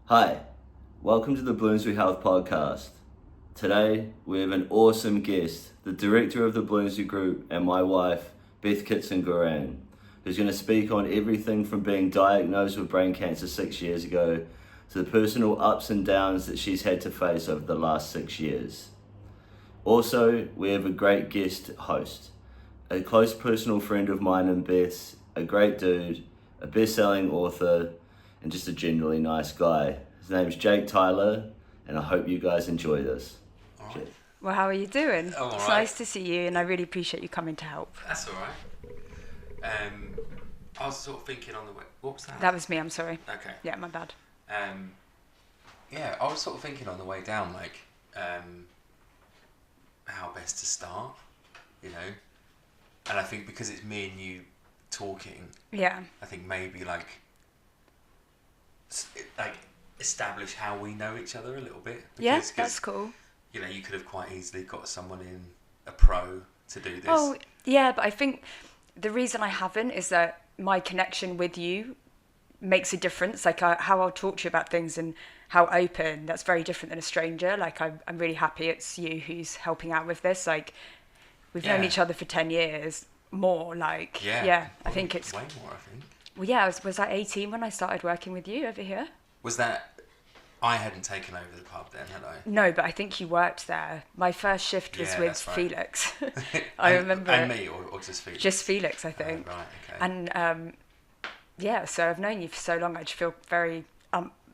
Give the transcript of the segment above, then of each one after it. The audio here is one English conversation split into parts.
Hi, welcome to the Bloomsbury Health Podcast. Today, we have an awesome guest, the director of the Bloomsbury Group and my wife, Beth Gouarin, who's going to speak on everything from being diagnosed with brain cancer 6 years ago to the personal ups and downs that she's had to face over the last 6 years. Also, we have a great guest host, a close personal friend of mine and Beth's, a great dude, a best-selling author, and just a generally nice guy. His name's Jake Tyler, and I hope you guys enjoy this. All right. Well, how are you doing? It's right. Nice to see you, and I really appreciate you coming to help. That's all right. I was sort of thinking on the way... What was that? That was me, I'm sorry. Okay. Yeah, my bad. Yeah, I was sort of thinking on the way down, like, how best to start, you know? And I think because it's me and you talking, yeah, I think maybe, like establish how we know each other a little bit. Yeah, that's cool. You know, you could have quite easily got someone in, a pro, to do this. Oh, yeah, but I think the reason I haven't is that my connection with you makes a difference. Like how I'll talk to you about things and how open, that's very different than a stranger. Like I'm really happy it's you who's helping out with this. Like we've known each other for 10 years more. Like, yeah, I think it's way more, I think. Well, yeah, was I 18 when I started working with you over here? Was that... I hadn't taken over the pub then, had I? No, but I think you worked there. My first shift was with Felix. I remember. And me, or just Felix? Just Felix, I think. Right, okay. And yeah, so I've known you for so long. I just feel very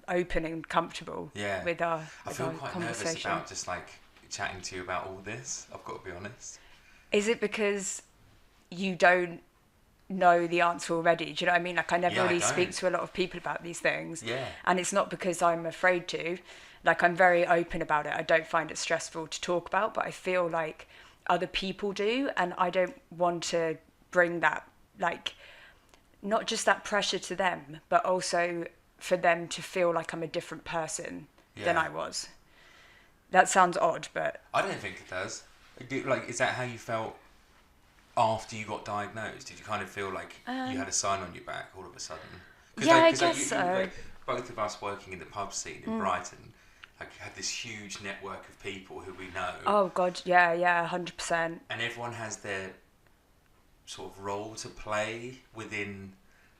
open and comfortable with our conversation. I feel quite nervous about just like chatting to you about all this, I've got to be honest. Is it because you don't know the answer already? Do you know what I mean? Like I never really speak to a lot of people about these things. Yeah. And it's not because I'm afraid to. Like I'm very open about it. I don't find it stressful to talk about, but I feel like other people do, and I don't want to bring that, like, not just that pressure to them, but also for them to feel like I'm a different person than I was. That sounds odd, but I don't think it does. Like, is that how you felt after you got diagnosed? Did you kind of feel like you had a sign on your back all of a sudden? I guess so. Like, both of us working in the pub scene in Brighton, like, had this huge network of people who we know. Oh God, yeah, 100%. And everyone has their sort of role to play within,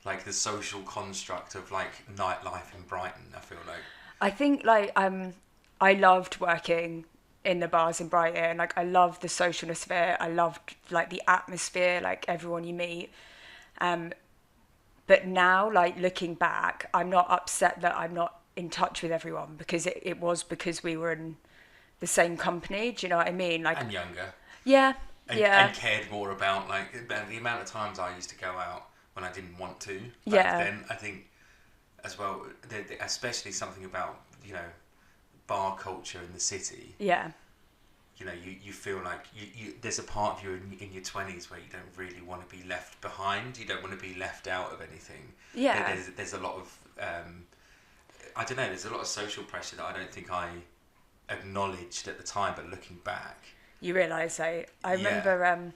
like, the social construct of like nightlife in Brighton. I feel like. I think like I loved working in the bars in Brighton. Like I loved the socialness of it. I loved like the atmosphere, like everyone you meet. But now, like looking back, I'm not upset that I'm not in touch with everyone, because it was because we were in the same company. Do you know what I mean? Like, and younger. Yeah. And cared more about like the amount of times I used to go out when I didn't want to. Back then, I think as well, especially something about, you know, bar culture in the city. Yeah. You know, you feel like you there's a part of you in your 20s where you don't really want to be left behind. You don't want to be left out of anything. Yeah. There's a lot of I don't know. There's a lot of social pressure that I don't think I acknowledged at the time, but looking back, you realise. I remember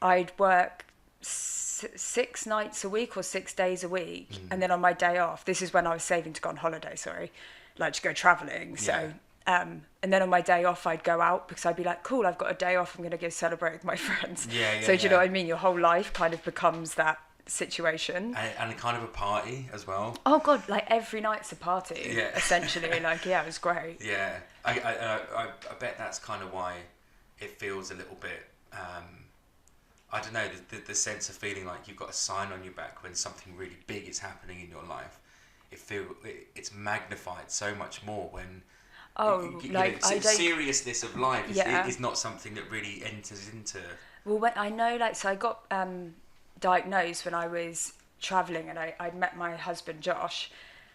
I'd work 6 nights a week or 6 days a week, and then on my day off, this is when I was saving to go on holiday. Like to go travelling. So, and then on my day off, I'd go out because I'd be like, cool, I've got a day off. I'm going to go celebrate with my friends. So do you know what I mean? Your whole life kind of becomes that situation. And kind of a party as well. Oh God, like every night's a party. Yeah. Essentially, like, it was great. Yeah. I bet that's kind of why it feels a little bit, I don't know, the sense of feeling like you've got a sign on your back when something really big is happening in your life. It's magnified so much more when seriousness of life is not something that really enters into. Well, when I know, like, so I got diagnosed when I was travelling, and I'd met my husband Josh,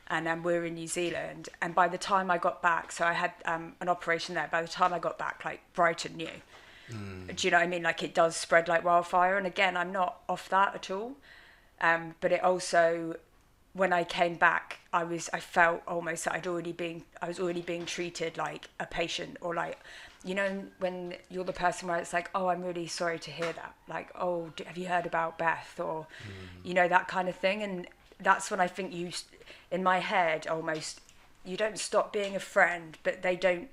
and we were in New Zealand. And by the time I got back, so I had an operation there. By the time I got back, like, Brighton knew. Do you know what I mean? Like, it does spread like wildfire. And again, I'm not off that at all. But it also, when I came back, I felt almost that I was already being treated like a patient, or like, you know, when you're the person where it's like, oh, I'm really sorry to hear that. Like, oh, have you heard about Beth? Or, you know, that kind of thing. And that's when I think in my head, almost you don't stop being a friend, but they don't,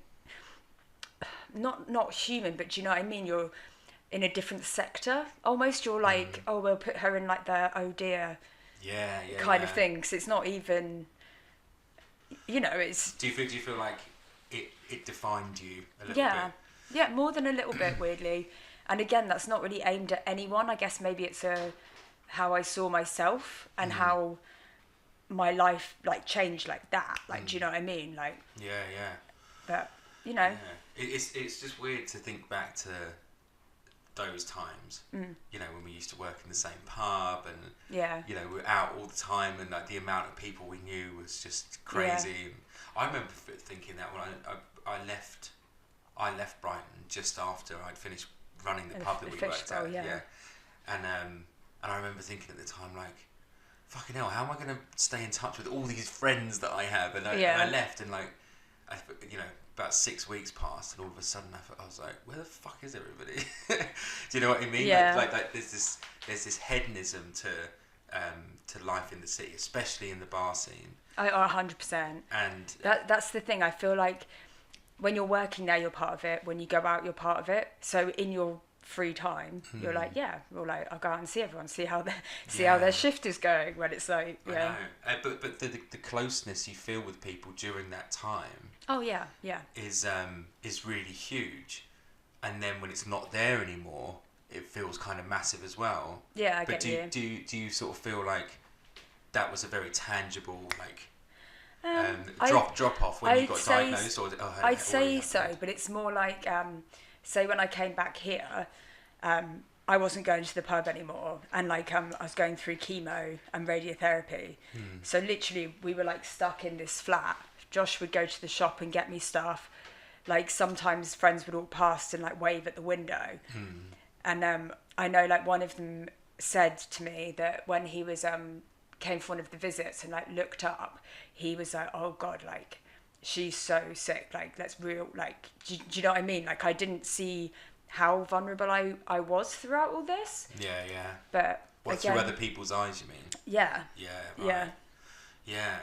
not human, but do you know what I mean? You're in a different sector almost. You're like, oh, we'll put her in like the oh dear kind of thing, because it's not even, you know, it's... Do you feel like it defined you a little bit? Yeah, more than a little bit, weirdly. And again, that's not really aimed at anyone. I guess maybe it's how I saw myself and how my life like changed like that. Like, do you know what I mean? Like, yeah. But you know, it's just weird to think back to those times. You know, when we used to work in the same pub, and you know, we were out all the time, and like the amount of people we knew was just crazy. Yeah. I remember thinking that when I left Brighton just after I'd finished running the pub that we worked at. Yeah. And I remember thinking at the time, like, fucking hell, how am I going to stay in touch with all these friends that I have? And I left, and like, you know, about 6 weeks passed, and all of a sudden I was like, where the fuck is everybody? Do you know what I mean? Yeah. Like there's this hedonism to life in the city, especially in the bar scene. 100%. And that's the thing. I feel like when you're working there, you're part of it. When you go out, you're part of it. So in your free time, you're like, I'll go out and see everyone, see how their shift is going. When it's like, I know. But the closeness you feel with people during that time. Oh yeah. Is really huge, and then when it's not there anymore, it feels kind of massive as well. Yeah, I but get you. Do you sort of feel like that was a very tangible like drop off when you got diagnosed? I'd say so, but it's more like say when I came back here, I wasn't going to the pub anymore, and like I was going through chemo and radiotherapy. So literally we were like stuck in this flat. Josh would go to the shop and get me stuff. Like sometimes friends would walk past and like wave at the window. And I know like one of them said to me that when he was came for one of the visits and like looked up, he was like, oh God, like she's so sick, like that's real, like do you know what I mean? Like I didn't see how vulnerable I was throughout all this. Yeah. But through other people's eyes, you mean? Yeah. Yeah.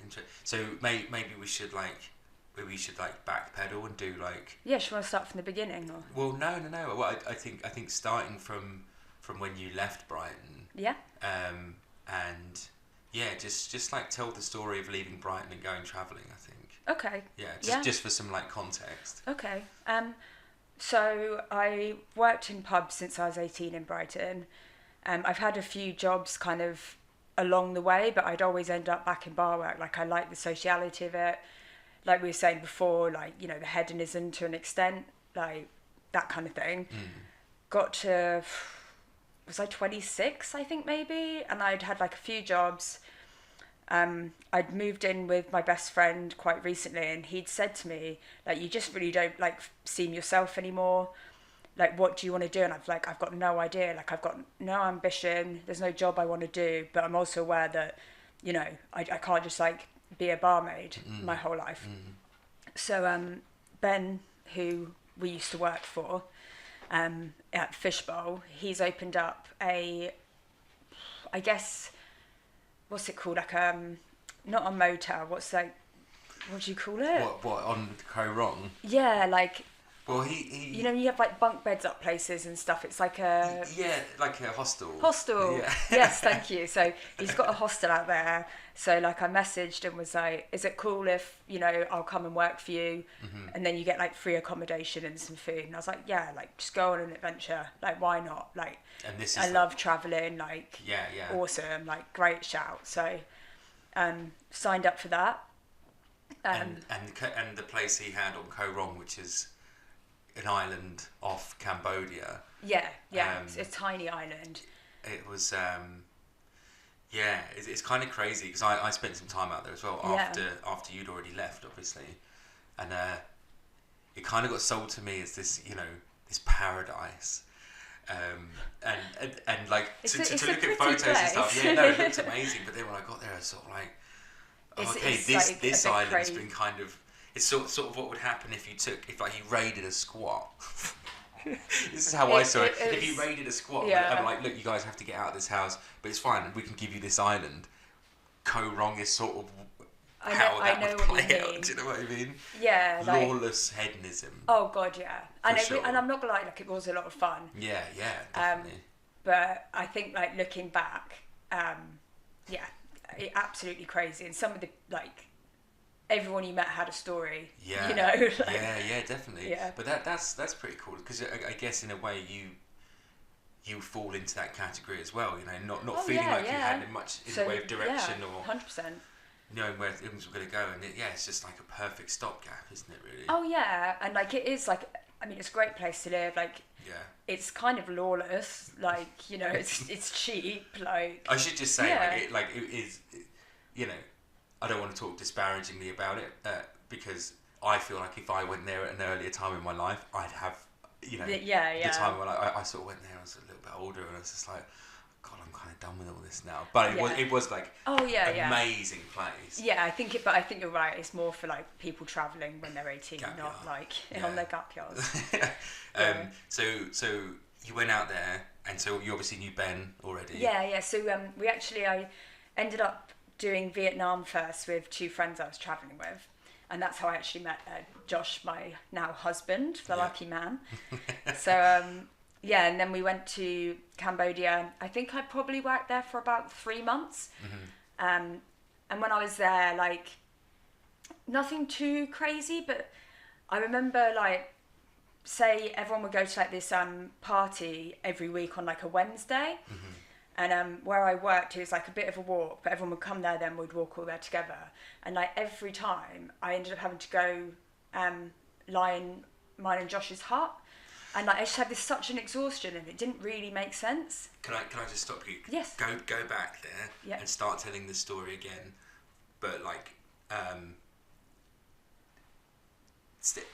Interesting. So maybe we should backpedal and do like. Yeah, should we want to start from the beginning? Or? Well, no. Well, I think starting from when you left Brighton. Yeah. And yeah, just like tell the story of leaving Brighton and going travelling. I think. Okay. Yeah. Just for some like context. Okay. So I worked in pubs since I was 18 in Brighton. I've had a few jobs kind of along the way, but I'd always end up back in bar work. Like I like the sociality of it. Like we were saying before, like, you know, the hedonism to an extent, like that kind of thing. Got to, was I 26, I think maybe? And I'd had like a few jobs. I'd moved in with my best friend quite recently, and he'd said to me, like, you just really don't like seem yourself anymore. Like, what do you want to do? And I've got no idea. Like, I've got no ambition. There's no job I want to do. But I'm also aware that, you know, I can't just like be a barmaid my whole life. So Ben, who we used to work for at Fishbowl, he's opened up I guess, what's it called? Like not a motel. What do you call it? What on Co-Wrong? Yeah, like. Well, he you know, you have like bunk beds up places and stuff. It's like a... Yeah, like a hostel. Yeah. Yes, thank you. So he's got a hostel out there. So like I messaged and was like, is it cool if, you know, I'll come and work for you and then you get like free accommodation and some food? And I was like, yeah, like just go on an adventure. Like, why not? Like, and this is I love traveling. Like, yeah. Awesome. Like, great shout. So signed up for that. And the place he had on Co-Wrong, which is an island off Cambodia. Yeah, it's a tiny island. It was, it's kind of crazy because I spent some time out there as well after you'd already left, obviously, and it kind of got sold to me as this, you know, this paradise, and like to look at photos and stuff. Yeah, no, it looked amazing. But then when I got there, I was sort of like, this island's been kind of. It's sort of what would happen if you raided a squat. This is how I saw it. If you raided a squat, I'm like, look, you guys have to get out of this house, but it's fine. We can give you this island. Co-Wrong is sort of how that would what play you out. mean. Do you know what I mean? Yeah, like, Lawless hedonism. oh god, yeah. And sure. and I'm not gonna lie, like it was a lot of fun. Yeah, definitely. But I think like looking back, yeah, it absolutely crazy. And some of the like everyone you met had a story. Yeah. You know. Like, yeah, definitely. Yeah. But that's pretty cool because I guess in a way you fall into that category as well. You know, not feeling like you had much in the way of direction or 100%. knowing where things were going to go, and it's just like a perfect stopgap, isn't it? Really. Oh yeah, and like it is like. I mean, it's a great place to live. Like, it's kind of lawless. Like, you know, it's cheap. Like, I should just say, it is. You know, I don't want to talk disparagingly about it because I feel like if I went there at an earlier time in my life, I'd have, you know, the time when I sort of went there. I was a little bit older, and I was just like, God, I'm kind of done with all this now. But it was like amazing place. Yeah, I think you're right. It's more for like people travelling when they're 18, not like on their gap yards. So you went out there, and so you obviously knew Ben already. Yeah. So I ended up doing Vietnam first with two friends I was travelling with, and that's how I actually met Josh, my now husband, the lucky man. So. Yeah, and then we went to Cambodia. I think I probably worked there for about 3 months. Mm-hmm. And when I was there, like, nothing too crazy, but I remember, like, say everyone would go to, like, this party every week on, like, a Wednesday. Mm-hmm. And where I worked, it was, like, a bit of a walk, but everyone would come there, then we'd walk all there together. And, like, every time, I ended up having to go lie in mine and Josh's hut. And like I just had such an exhaustion, and it didn't really make sense. Can I just stop you? Yes. Go back there and start telling the story again, but like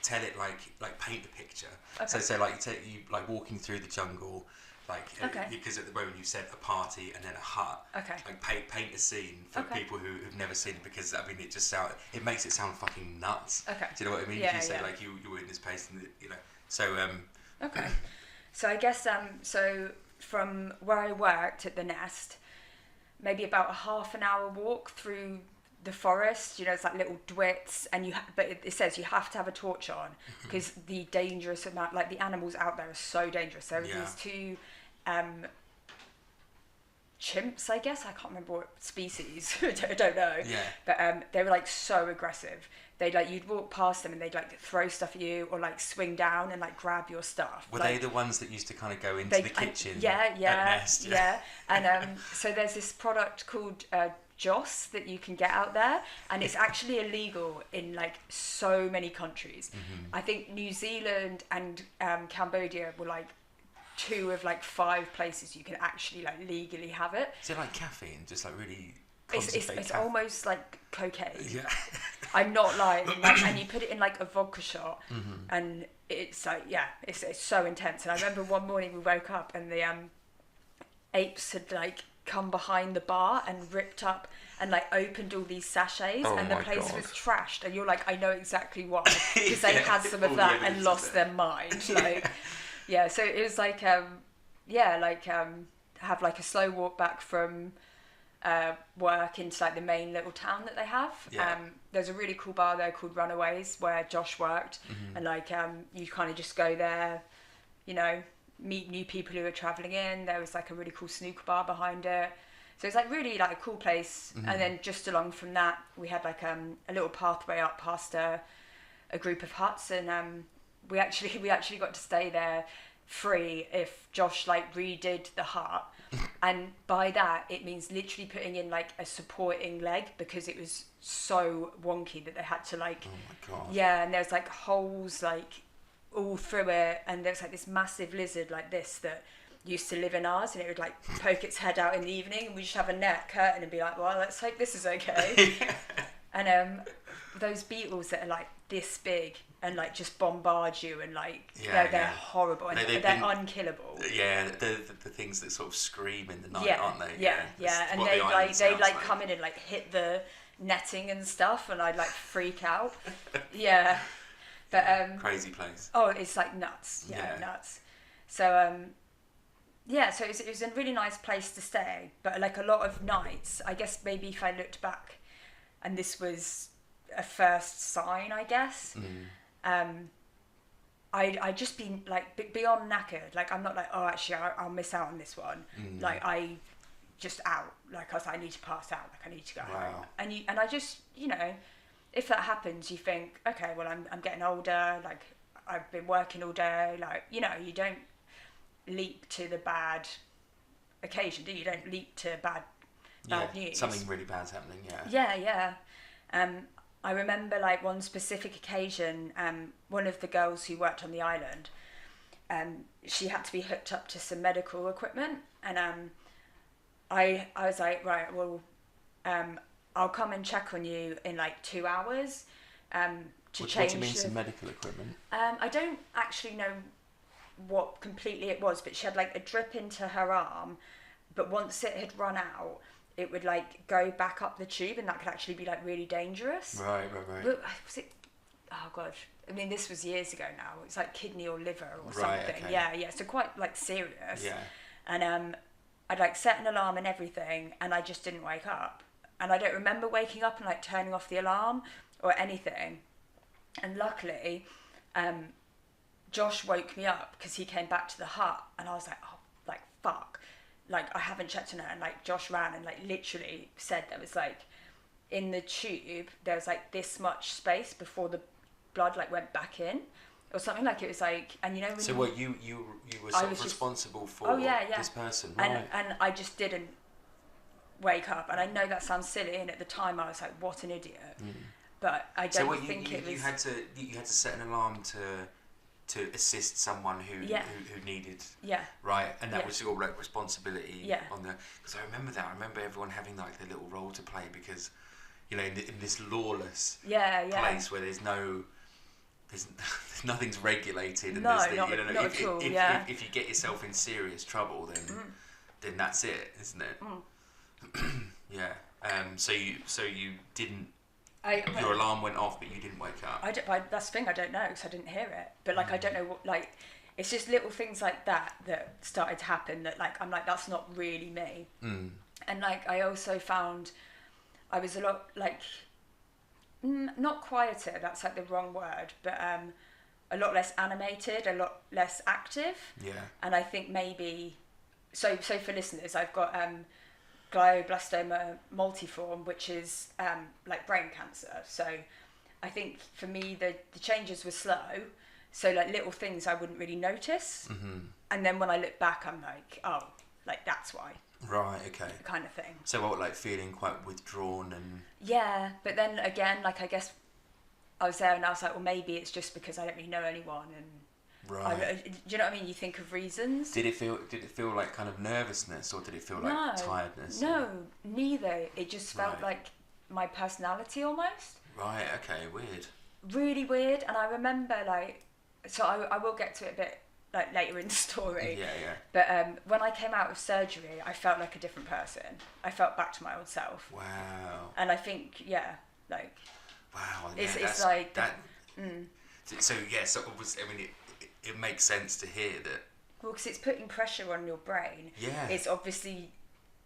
tell it like paint the picture. Okay. So like you like walking through the jungle, like because at the moment you said a party and then a hut. Okay. Like paint a scene for people who've never seen it, because I mean it makes it sound fucking nuts. Okay. Do you know what I mean? If you say like you were in this place and you know so. Okay, so I guess so from where I worked at the Nest, maybe about a half an hour walk through the forest. You know, it's like little dwits, and but it says you have to have a torch on because the dangerous amount, like the animals out there are so dangerous. There were these two chimps, I guess. I can't remember what species. I don't know. Yeah. But they were like so aggressive. They'd like you'd walk past them and they'd like throw stuff at you or like swing down and like grab your stuff. Were they the ones that used to kind of go into the kitchen? Yeah. And so there's this product called Joss that you can get out there, and it's actually illegal in like so many countries. Mm-hmm. I think New Zealand and Cambodia were like 2 of like 5 places you can actually like legally have it. Is it like caffeine? Just like really. It's almost like cocaine. Yeah. I'm not lying. Like, and you put it in like a vodka shot, and it's like it's so intense. And I remember one morning we woke up and the apes had like come behind the bar and ripped up and like opened all these sachets, and the place was trashed. And you're like, I know exactly why, because they had some of that and lost their mind. Like, so it was like have like a slow walk back from. Work into like the main little town that they have. There's a really cool bar there called Runaways where Josh worked, and like you kind of just go there, you know, meet new people who are travelling in. There was like a really cool snooker bar behind it, so it's like really like a cool place. And then just along from that we had like a little pathway up past a group of huts, and we actually got to stay there free if Josh like redid the hut. And by that it means literally putting in like a supporting leg, because it was so wonky that they had to like and there's like holes like all through it, and there's like this massive lizard like this that used to live in ours, and it would like poke its head out in the evening, and we just have a net curtain and be like, well, let's hope this is okay. And those beetles that are like this big and like just bombard you, and like they're horrible, and they're unkillable. Yeah, the things that sort of scream in the night, aren't they? Yeah. And they come in and like hit the netting and stuff, and I'd like freak out. Yeah, but crazy place. Oh, it's like nuts. Yeah, nuts. So so it was a really nice place to stay, but like a lot of nights, I guess maybe if I looked back, and this was a first sign, I guess. I'd just been like beyond knackered. Like I'm not like, oh, actually I'll miss out on this one. Like I just out. Like I was like, I need to pass out. Like I need to go home. And I just, you know, if that happens, you think, okay, well I'm getting older. Like I've been working all day. Like, you know, you don't leap to the bad occasion, do you? You don't leap to bad news. Something really bad's happening. Yeah. I remember like one specific occasion, one of the girls who worked on the island, she had to be hooked up to some medical equipment, and I was like, right, well, I'll come and check on you in like 2 hours to change. What do you mean some medical equipment? I don't actually know what completely it was, but she had like a drip into her arm, but once it had run out, it would like go back up the tube, and that could actually be like really dangerous. Right. But was it? Oh god! I mean, this was years ago now. It's like kidney or liver or right, something. Okay. Yeah. So quite like serious. Yeah. And I'd like set an alarm and everything, and I just didn't wake up. And I don't remember waking up and like turning off the alarm or anything. And luckily, Josh woke me up because he came back to the hut, and I was like, oh, like fuck. Like I haven't checked on her, and like Josh ran and like literally said there was like in the tube there was like this much space before the blood like went back in or something. Like it was like, and you know when so what you were sort of responsible for this person, right? And I just didn't wake up, and I know that sounds silly, and at the time I was like, what an idiot. But I don't think it was. You had to set an alarm to assist someone who needed, right, and that was your like responsibility on the. Because I remember that. I remember everyone having like their little role to play, because you know in this lawless place where there's nothing's regulated, and not at all. If you get yourself in serious trouble, then that's it, isn't it? Yeah. So you didn't. Your alarm went off, but you didn't wake up. That's the thing, I don't know, because I didn't hear it. But like I don't know what, like it's just little things like that started to happen that like I'm like, that's not really me. And like I also found I was a lot like not quieter, that's like the wrong word, but a lot less animated, a lot less active. Yeah. And I think maybe so for listeners, I've got glioblastoma multiforme, which is like brain cancer. So I think for me the changes were slow, so like little things I wouldn't really notice, and then when I look back I'm like, oh, like that's why. Right, okay. Kind of thing. So what, like feeling quite withdrawn and... Yeah, but then again, like I guess I was there and I was like, well, maybe it's just because I don't really know anyone, and right. Do you know what I mean? You think of reasons. Did it feel like kind of nervousness, or did it feel like tiredness? No, neither. It just felt like my personality almost. Right, okay, weird. Really weird. And I remember like, so I will get to it a bit like later in the story. Yeah. But when I came out of surgery, I felt like a different person. I felt back to my old self. Wow. And I think, like... Wow, it's like... That, So it was, I mean, it makes sense to hear that. Well, because it's putting pressure on your brain. Yeah. It's obviously...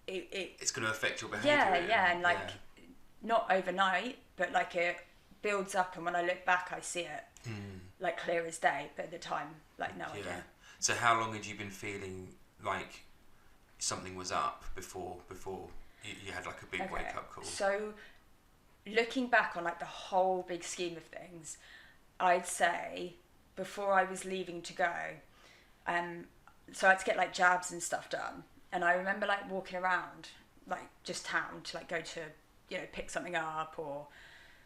It's going to affect your behaviour. And like, not overnight, but like it builds up, and when I look back, I see it like clear as day, but at the time, like no idea. So how long had you been feeling like something was up before you had like a big wake up call? So looking back on like the whole big scheme of things, I'd say before I was leaving to go, so I had to get like jabs and stuff done, and I remember like walking around like just town to like go to, you know, pick something up or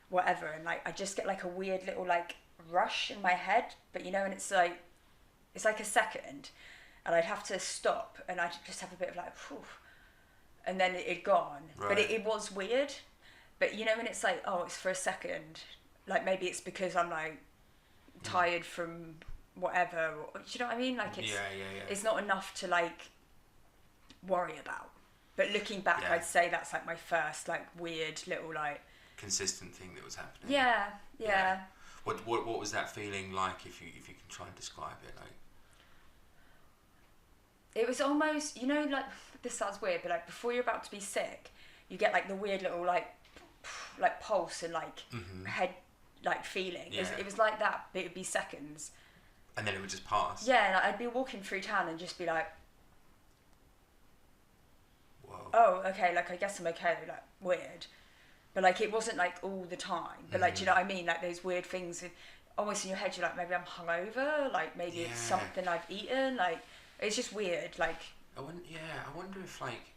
whatever, and like I just get like a weird little like rush in my head, but you know, and it's like a second, and I'd have to stop and I'd just have a bit of like whew, and then it'd gone. Right. But it was weird, but you know, when it's like, oh, it's for a second, like maybe it's because I'm like tired from whatever, or, do you know what I mean? Like it's it's not enough to like worry about. But looking back, I'd say that's like my first like weird little like consistent thing that was happening. Yeah. What was that feeling like, if you can try and describe it? Like, it was almost, you know, like, this sounds weird, but like before you're about to be sick, you get like the weird little like like pulse and like head like feeling. Yeah. It was like that, but it would be seconds. And then it would just pass. Yeah, like I'd be walking through town and just be like, whoa. oh, okay, like I guess I'm okay, like weird. But like it wasn't like all the time. But like, do you know what I mean? Like those weird things almost in your head, you're like, maybe I'm hungover, like maybe it's something I've eaten, like it's just weird. Like I wonder if like,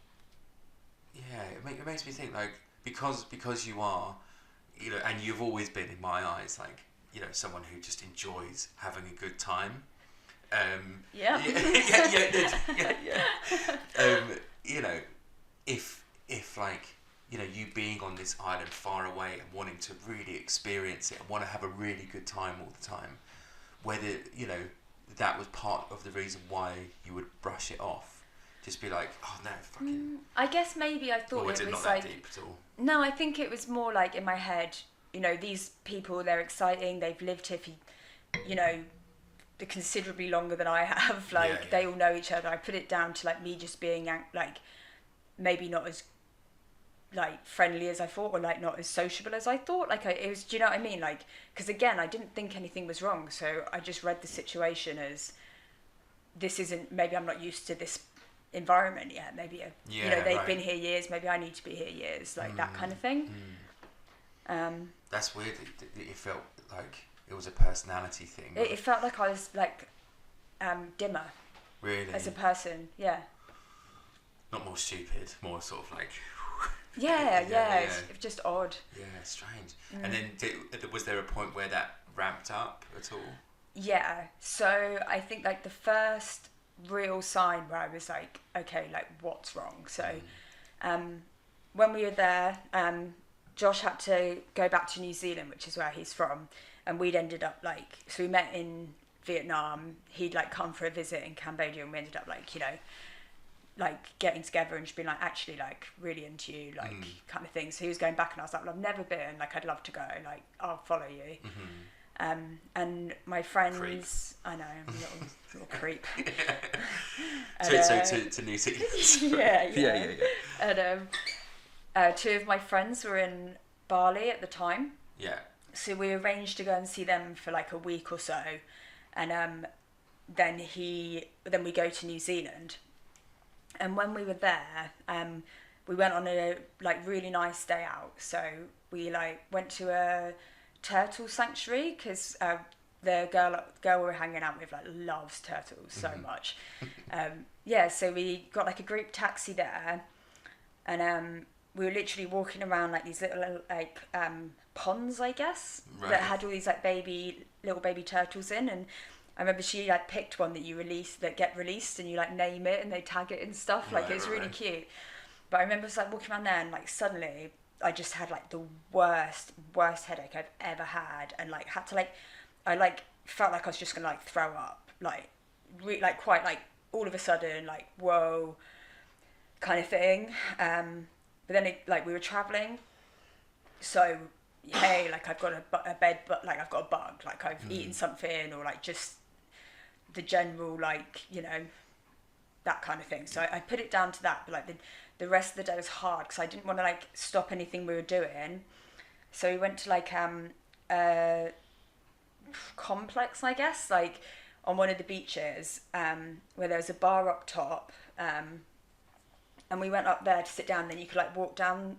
it makes me think like, because you are, you know, and you've always been in my eyes like, you know, someone who just enjoys having a good time. Yeah. You know, if like, you know, you being on this island far away and wanting to really experience it and want to have a really good time all the time, whether, you know, that was part of the reason why you would brush it off, just be like, oh no, fucking. I guess maybe I thought Or was it it was not like that deep at all? no, I think it was more like in my head, you know, these people, they're exciting, they've lived here for, you know, considerably longer than I have, like they all know each other. I put it down to like me just being like maybe not as like friendly as I thought, or like not as sociable as I thought. Like it was, do you know what I mean? Like, because again, I didn't think anything was wrong, so I just read the situation as this isn't, maybe I'm not used to this environment yet, maybe you know, they've been here years, maybe I need to be here years, like that kind of thing. That's weird that it felt like it was a personality thing. It felt like I was like dimmer Really? as a person. Not more stupid, more sort of like. It's just odd. Yeah, strange. And then was there a point where that ramped up at all? Yeah, so I think like the first real sign where I was like, okay, like what's wrong? So when we were there, Josh had to go back to New Zealand, which is where he's from, and we'd ended up like, so we met in Vietnam, he'd like come for a visit in Cambodia, and we ended up like, you know, like getting together and just being like, actually like really into you, like kind of thing. So he was going back and I was like, well, I've never been, like I'd love to go, like I'll follow you. And my friends, Creep. I know, I'm a little creep. So to New Zealand. yeah. And two of my friends were in Bali at the time. Yeah. So we arranged to go and see them for like a week or so, and then we go to New Zealand. And when we were there, we went on a like really nice day out. So we like went to a turtle sanctuary because the girl we were hanging out with like loves turtles so much. So we got like a group taxi there, and we were literally walking around like these little like ponds, I guess, that had all these like little baby turtles in. And I remember she like picked one that get released, and you like name it and they tag it and stuff. Like it's really cute. But I remember just like walking around there, and like suddenly I just had like the worst headache I've ever had, and like had to like, I like felt like I was just gonna like throw up, like like quite like all of a sudden, like whoa, kind of thing. But then like we were traveling, so hey, like I've got a bed, but like I've got a bug, like I've eaten something, or like just the general like, you know, that kind of thing. So I put it down to that, but like the rest of the day was hard because I didn't want to like stop anything we were doing. So we went to like a complex, I guess, like on one of the beaches, where there was a bar up top, and we went up there to sit down. Then you could like walk down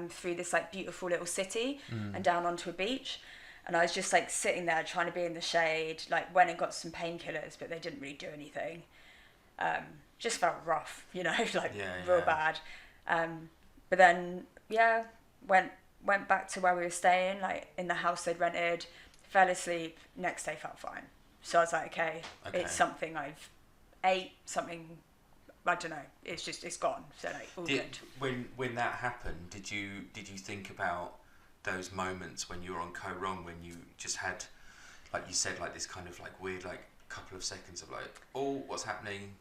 through this like beautiful little city and down onto a beach. And I was just like sitting there trying to be in the shade, like went and got some painkillers, but they didn't really do anything. Just felt rough, you know, like real bad. But then, went back to where we were staying, like in the house they'd rented, fell asleep, next day felt fine. So I was like, okay. It's something I've ate, something, I don't know, it's gone. So like all good. When that happened, did you think about those moments when you were on Koh Rong, when you just had, like you said, like this kind of like weird like couple of seconds of like, oh, what's happening?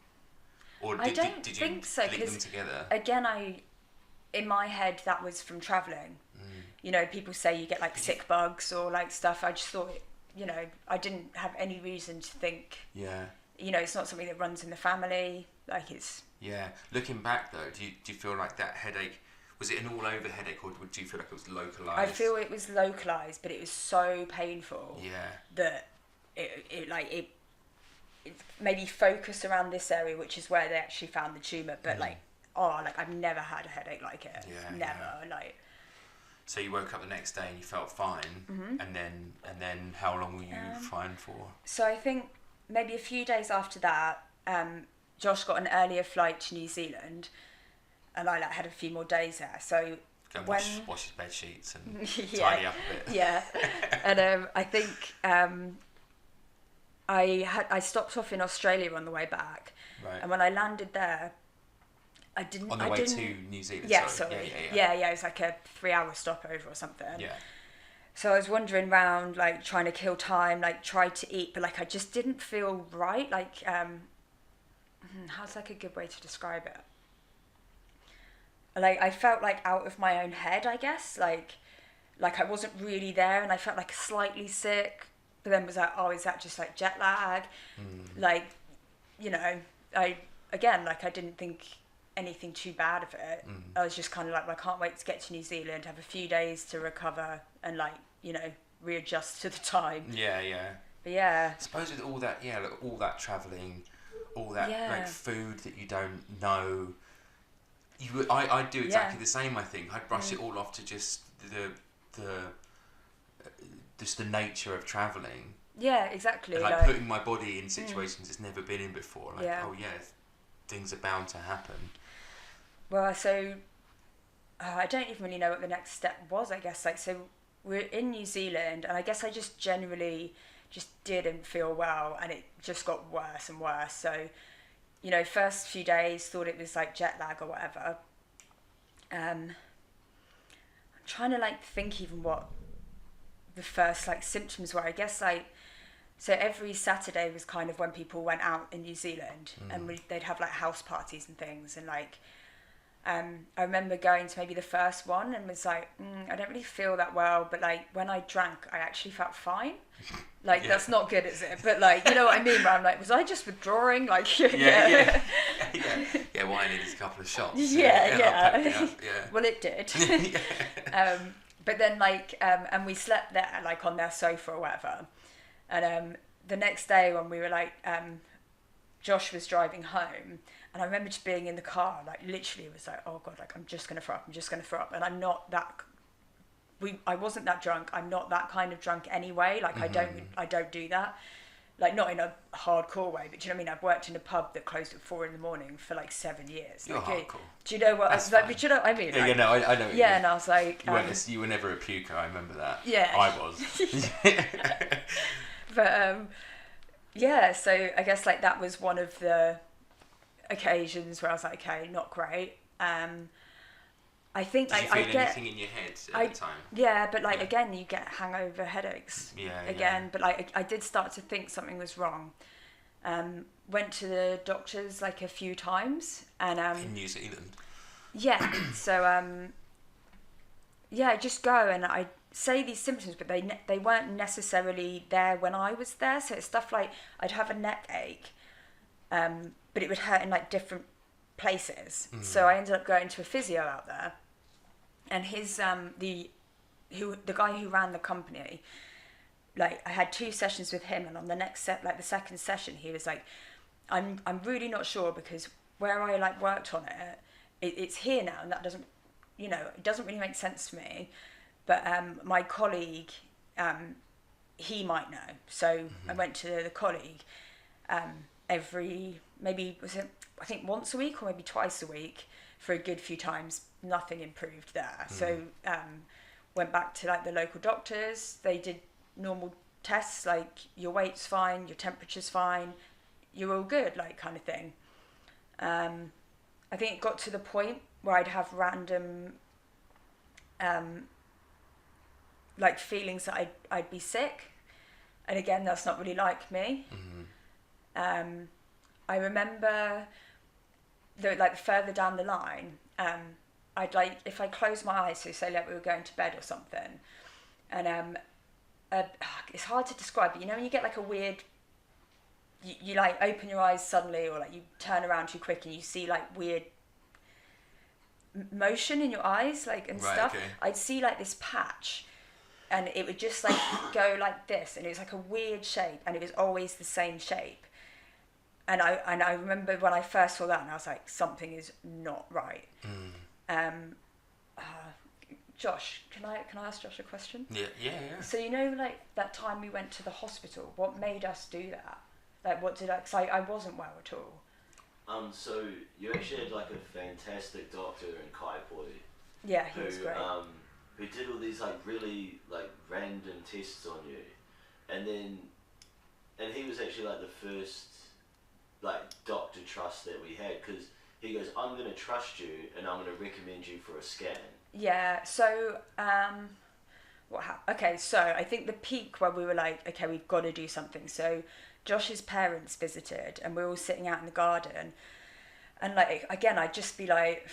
Or did you think so, link them together? Again, in my head that was from travelling. You know, people say you get like sick bugs or like stuff. I just thought, you know, I didn't have any reason to think. Yeah. You know, it's not something that runs in the family. Like it's. Yeah. Looking back though, do you feel like that headache Was it an all-over headache, or would you feel like it was localised? I feel it was localised, but it was so painful that it maybe focused around this area, which is where they actually found the tumour. But I've never had a headache like it. Never. So you woke up the next day and you felt fine, and then how long were you fine for? So I think maybe a few days after that, Josh got an earlier flight to New Zealand, and I had a few more days there. So go and wash his bed sheets and tidy up a bit. Yeah, and I think I stopped off in Australia on the way back, and when I landed there, I didn't. On the way to New Zealand. Yeah, sorry. Yeah. It was like a 3-hour stopover or something. Yeah. So I was wandering around, trying to kill time, tried to eat, but I just didn't feel right. How's a good way to describe it? I felt out of my own head, I guess. I wasn't really there, and I felt slightly sick. But then was is that just jet lag? I didn't think anything too bad of it. I was just kind of I can't wait to get to New Zealand, have a few days to recover, and readjust to the time. But I suppose with all that, all that travelling, all that food that you don't know, I'd do exactly the same. I think I'd brush it all off to just the nature of travelling. Yeah, exactly. And putting my body in situations it's never been in before. Things are bound to happen. Well, so I don't even really know what the next step was, I guess. So we're in New Zealand, and I guess I just generally just didn't feel well, and it just got worse and worse. So, first few days thought it was jet lag or whatever. I'm trying to think even what the first symptoms were. I guess so every Saturday was kind of when people went out in New Zealand, and they'd have house parties and things, and I remember going to maybe the first one and was I don't really feel that well, but when I drank, I actually felt fine. That's not good, is it? But you know what I mean? Where I'm was I just withdrawing? Well, I needed a couple of shots. Yeah. Well, it did. But then and we slept there on their sofa or whatever, and the next day when we were Josh was driving home, and I remember just being in the car, literally it was oh God, I'm just gonna throw up, and I'm not that. I wasn't that drunk. I'm not that kind of drunk anyway. I don't do that. Not in a hardcore way, but do you know what I mean? I've worked in a pub that closed at 4 a.m. for 7 years. You're hardcore. Do you know what? But you know what I mean? I know. What you mean. And I was you were never a puker. I remember that. Yeah. I was. But so I guess that was one of the occasions where I was okay, not great. I think Did you feel anything in your head at the time? Yeah, but again, you get hangover headaches. Yeah. But I did start to think something was wrong. Went to the doctors a few times, and in New Zealand. Yeah. So I just go and I say these symptoms, but they weren't necessarily there when I was there. So it's stuff I'd have a neck ache, but it would hurt in different places. So I ended up going to a physio out there, and his the guy who ran the company, I had 2 sessions with him, and on the next the second session, he was I'm really not sure, because where I worked on it's here now, and that doesn't, it doesn't really make sense to me, but my colleague, he might know. So I went to the colleague every, maybe I think once a week or maybe twice a week for a good few times. Nothing improved there. So went back to the local doctors. They did normal tests, your weight's fine, your temperature's fine, you're all good, kind of thing. I think it got to the point where I'd have random feelings that I'd be sick, and again, that's not really me. I remember that further down the line, I'd if I close my eyes, so say we were going to bed or something, and it's hard to describe, but when you get a weird, you open your eyes suddenly, or you turn around too quick and you see weird motion in your eyes, like, and stuff. Okay. I'd see like this patch, and it would just like go like this, and it was like a weird shape, and it was always the same shape. And I remember when I first saw that, and I was like, something is not right. Josh, can I ask Josh a question? Yeah. So like that time we went to the hospital, what made us do that? Like, what did cause I wasn't well at all. So you actually had like a fantastic doctor in Kaipoi. Yeah, he was great. Who did all these like really like random tests on you, and he was actually like the first like doctor trust that we had, because he goes, I'm going to trust you and I'm going to recommend you for a scan. Yeah, so what happened? Okay, so I think the peak where we were like, okay, we've got to do something. So Josh's parents visited, and we were all sitting out in the garden, and like again, I'd just be like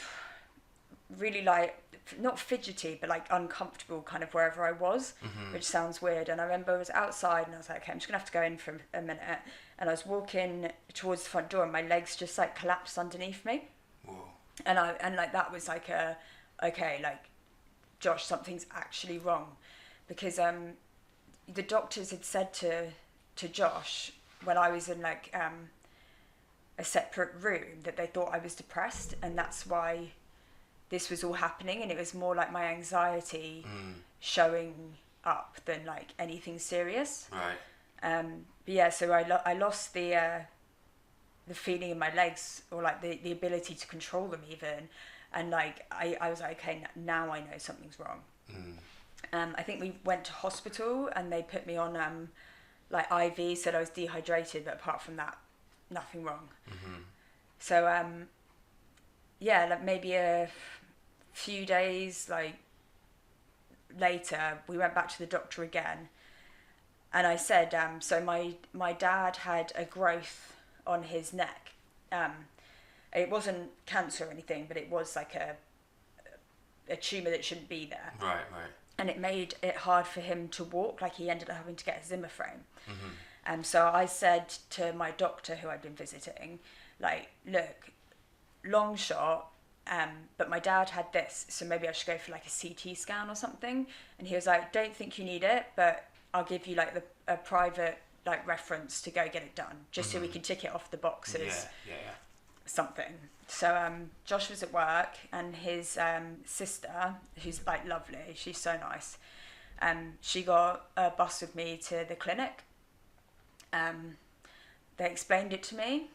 really like not fidgety but like uncomfortable kind of wherever I was, which sounds weird. And I remember I was outside and I was like, okay, I'm just gonna have to go in for a minute, and I was walking towards the front door and my legs just like collapsed underneath me. Whoa. And like that was like okay, like, Josh, something's actually wrong, because the doctors had said to Josh when I was in like a separate room that they thought I was depressed, and that's why this was all happening, and it was more like my anxiety showing up than like anything serious. Right. But yeah, so I lost the feeling in my legs, or like the ability to control them even. And like I was like, okay, now I know something's wrong. I think we went to hospital and they put me on like IV, said I was dehydrated, but apart from that, nothing wrong. So yeah, like maybe a few days like later, we went back to the doctor again, and I said, so my dad had a growth on his neck. It wasn't cancer or anything, but it was like a tumour that shouldn't be there. Right. And it made it hard for him to walk, like he ended up having to get a Zimmer frame. So I said to my doctor who I'd been visiting, like, look, long shot, but my dad had this, so maybe I should go for like a CT scan or something. And he was like, don't think you need it, but I'll give you like a private like reference to go get it done, just so we can tick it off the boxes. Yeah. Something. So Josh was at work, and his sister, who's like lovely, she's so nice, she got a bus with me to the clinic. They explained it to me.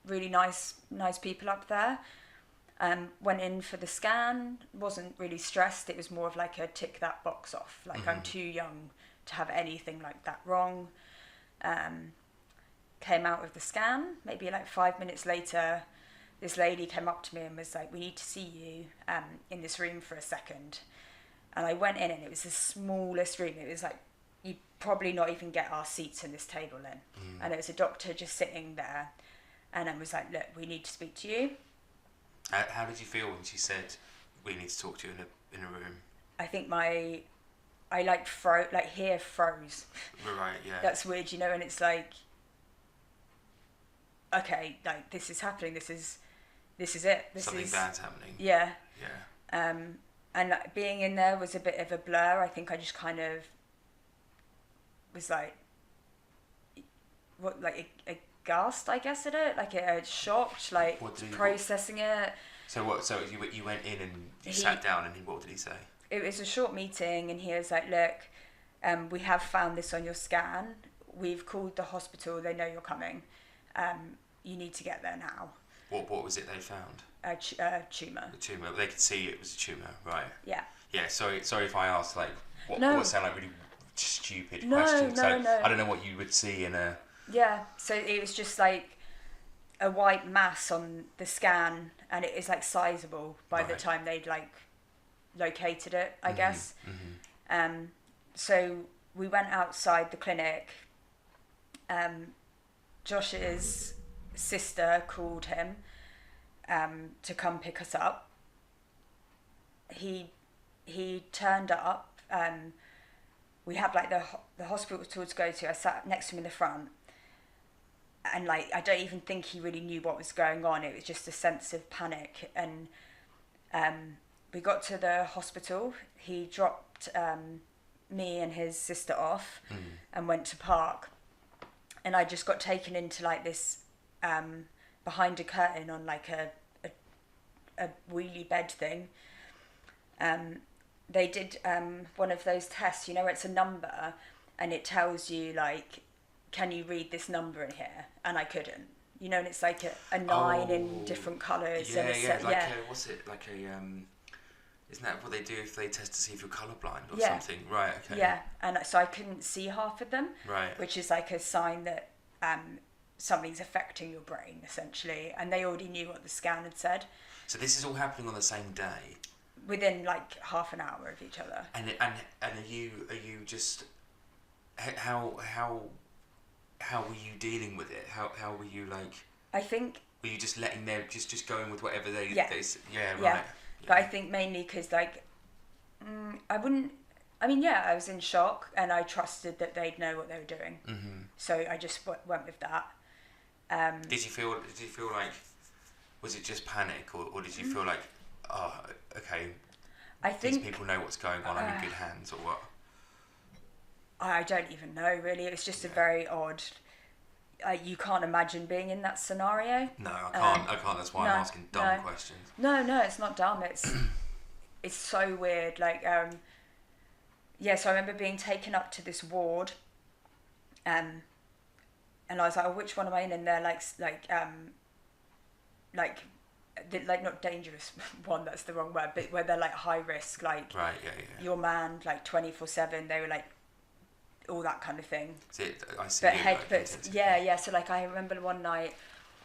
Really nice people up there. Went in for the scan, wasn't really stressed. It was more of like a tick that box off, like I'm too young to have anything like that wrong. Came out of the scan, maybe like 5 minutes later, this lady came up to me and was like, we need to see you in this room for a second. And I went in, and it was the smallest room. It was like, you'd probably not even get our seats in this table in. And it was a doctor just sitting there, and I was like, look, we need to speak to you. How did you feel when she said, we need to talk to you in a room? I think I like here froze. Right, yeah. That's weird, and it's like, okay, like this is happening. This is it. Something bad's happening. Yeah. Yeah. And like, being in there was a bit of a blur. I think I just kind of was like, aghast, I guess, at it. Like shocked, like processing it. So what? So you went in and you sat down, and what did he say? It was a short meeting, and he was like, look, we have found this on your scan. We've called the hospital. They know you're coming. You need to get there now. What was it they found? A tumour. A tumour. They could see it was a tumour, right? Yeah. Yeah. Sorry if I asked like what sound like really stupid questions. No. I don't know what you would see in a. Yeah. So it was just like a white mass on the scan, and it is like sizable by the time they'd like located it, I guess. So we went outside the clinic. Josh's sister called him to come pick us up. He turned up. We had like the hospital to go to. I sat next to him in the front, and like I don't even think he really knew what was going on. It was just a sense of panic, and We got to the hospital. He dropped me and his sister off and went to park. And I just got taken into like this behind a curtain on like a wheelie bed thing. They did one of those tests, you know, where it's a number and it tells you like, can you read this number in here? And I couldn't. You know, and it's like a 9 in different colours. Yeah, yeah. What's it like a Isn't that what they do if they test to see if you're colourblind or something? Right. Okay. Yeah, and so I couldn't see half of them. Right. Which is like a sign that something's affecting your brain essentially, and they already knew what the scan had said. So this is all happening on the same day. Within like half an hour of each other. And are you just how were you dealing with it? How were you like? I think. Were you just letting them just going with whatever they? Yeah. Right. Yeah. Yeah. But I think mainly because like, I was in shock and I trusted that they'd know what they were doing. Mm-hmm. So I just went with that. Did you feel like, was it just panic or did you feel like, oh, okay, I think these people know what's going on, I'm in good hands, or what? I don't even know really. It was just a very odd. You can't imagine being in that scenario. No, I can't. That's why I'm asking dumb questions. No, it's not dumb. It's so weird. Like, so I remember being taken up to this ward, and I was like, oh, which one am I in? And they're like not dangerous one, that's the wrong word, but where they're like high risk, like right, yeah. Your man, like 24/7. They were like all that kind of thing. I see. But so like I remember one night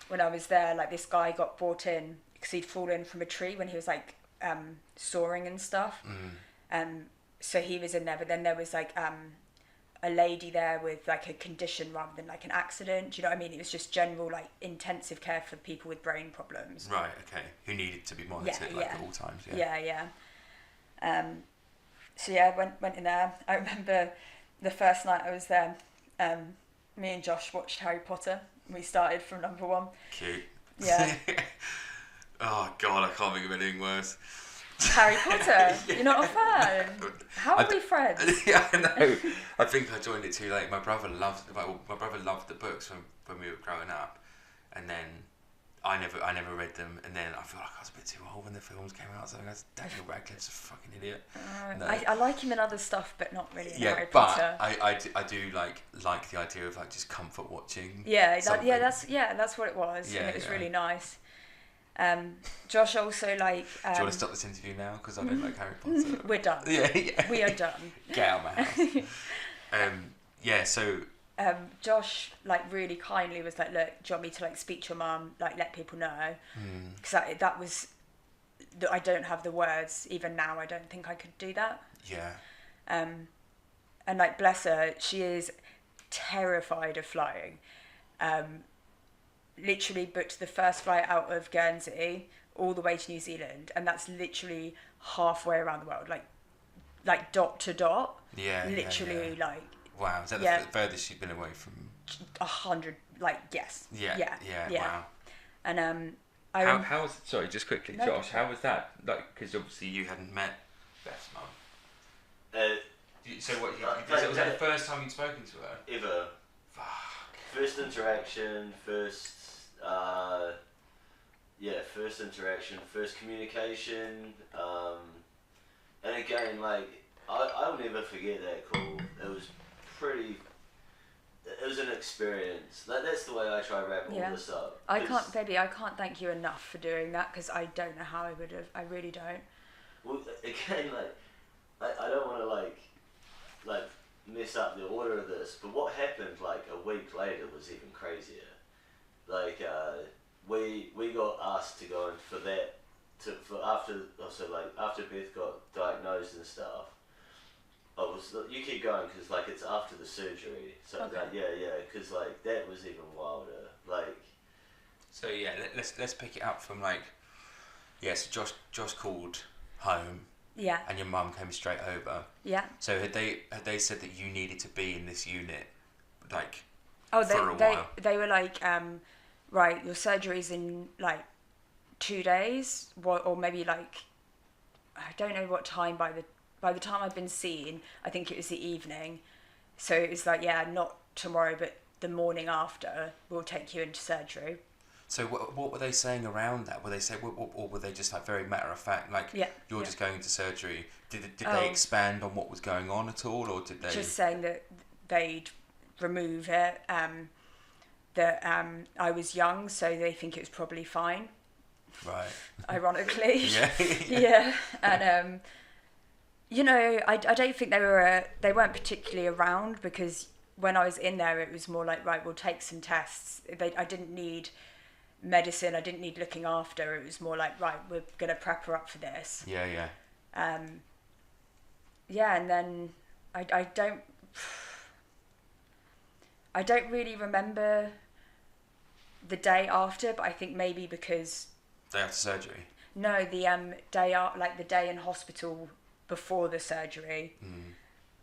when I was there, like this guy got brought in because he'd fallen from a tree when he was like soaring and stuff. So he was in there, but then there was like a lady there with like a condition rather than like an accident. Do you know what I mean? It was just general like intensive care for people with brain problems. Right. Okay. Who needed to be monitored at all times. Yeah. So I went in there. I remember the first night I was there, me and Josh watched Harry Potter. We started from number 1. Cute. Yeah. Oh God, I can't think of anything worse. Harry Potter? You're not a fan? How are we friends? Yeah, I know. I think I joined it too late. My brother loved the books when we were growing up, and then I never read them, and then I feel like I was a bit too old when the films came out. So Daniel Radcliffe's a fucking idiot. No. I like him in other stuff, but not really in Harry but Potter. I do like the idea of like just comfort watching. That's what it was, and it was really nice. Josh also like. Do you want to stop this interview now? Because I don't like Harry Potter. We're done. Yeah. We are done. Get out of my house. So. Josh like really kindly was like, look, do you want me to like speak to your mum, like let people know? Because that was, I don't have the words even now. I don't think I could do that. Yeah. And like bless her, she is terrified of flying. Literally booked the first flight out of Guernsey all the way to New Zealand, and that's literally halfway around the world, like dot to dot. Yeah. Literally like. Wow, is that the furthest you've been away from? 100, like yes. Yeah. Wow. And how was it? Sorry, just quickly, Josh. How was that? Like, because obviously you hadn't met Beth's mum. So what? Was that the first time you'd spoken to her? Ever. Fuck. First interaction, first communication, and again, like I'll never forget that call. It was an experience. That's the way I try to wrap all this up. I can't thank you enough for doing that, because I don't know how I would have. I really don't. Well, again, I don't want to like mess up the order of this, but what happened like a week later was even crazier. Like we got asked to go in after Beth got diagnosed and stuff. You keep going because like it's after the surgery, so okay. Because like that was even wilder. Like, so let's pick it up from like, so Josh called home. Yeah. And your mum came straight over. Yeah. So had they said that you needed to be in this unit, like, for a while? They were like, right, your surgery's in like 2 days, or maybe like I don't know what time by the time I'd been seen, I think it was the evening. So it was like, yeah, not tomorrow, but the morning after, we'll take you into surgery. So what were they saying around that? Were they saying, or were they just like very matter of fact, like you're just going into surgery? Did they expand on what was going on at all, or did they just saying that they'd remove it? That I was young, so they think it was probably fine. Right. Ironically. Yeah. Yeah, and you know, I don't think they weren't particularly around, because when I was in there, it was more like, right, we'll take some tests. I didn't need medicine, I didn't need looking after. It was more like, right, we're gonna prep her up for this. Yeah. Yeah, and then I don't really remember the day after, but I think maybe because Day after surgery. No, the the day in hospital before the surgery.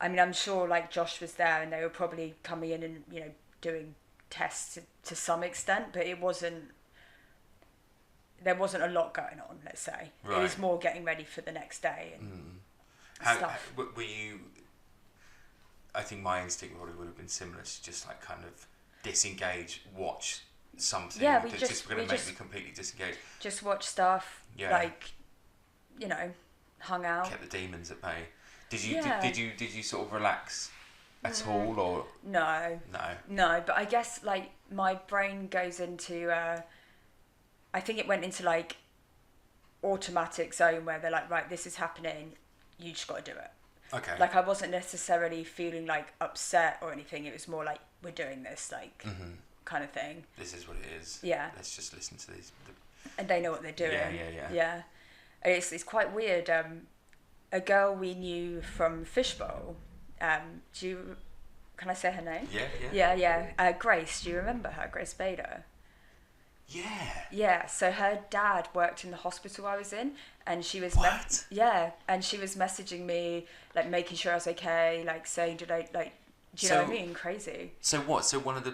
I mean, I'm sure like Josh was there, and they were probably coming in and, you know, doing tests to some extent, but there wasn't a lot going on, let's say. Right. It was more getting ready for the next day and stuff. Were you? I think my instinct probably would have been similar, to just like kind of disengage, watch something that's just going to make me completely disengaged. Just watch stuff, like, you know, hung out. Kept the demons at bay. Did you sort of relax at all, or no? But I guess like my brain goes into I think it went into like automatic zone where they're like, right, this is happening, you just got to do it. Okay. Like I wasn't necessarily feeling like upset or anything. It was more like, we're doing this, like kind of thing. This is what it is. Yeah. Let's just listen to these. And they know what they're doing. Yeah. It's quite weird. A girl we knew from Fishbowl. Can I say her name? Yeah. Grace. Do you remember her? Grace Bader. Yeah. Yeah. So her dad worked in the hospital I was in, and she was and she was messaging me, like making sure I was okay, like saying, do you know what I mean? Crazy. So what? So one of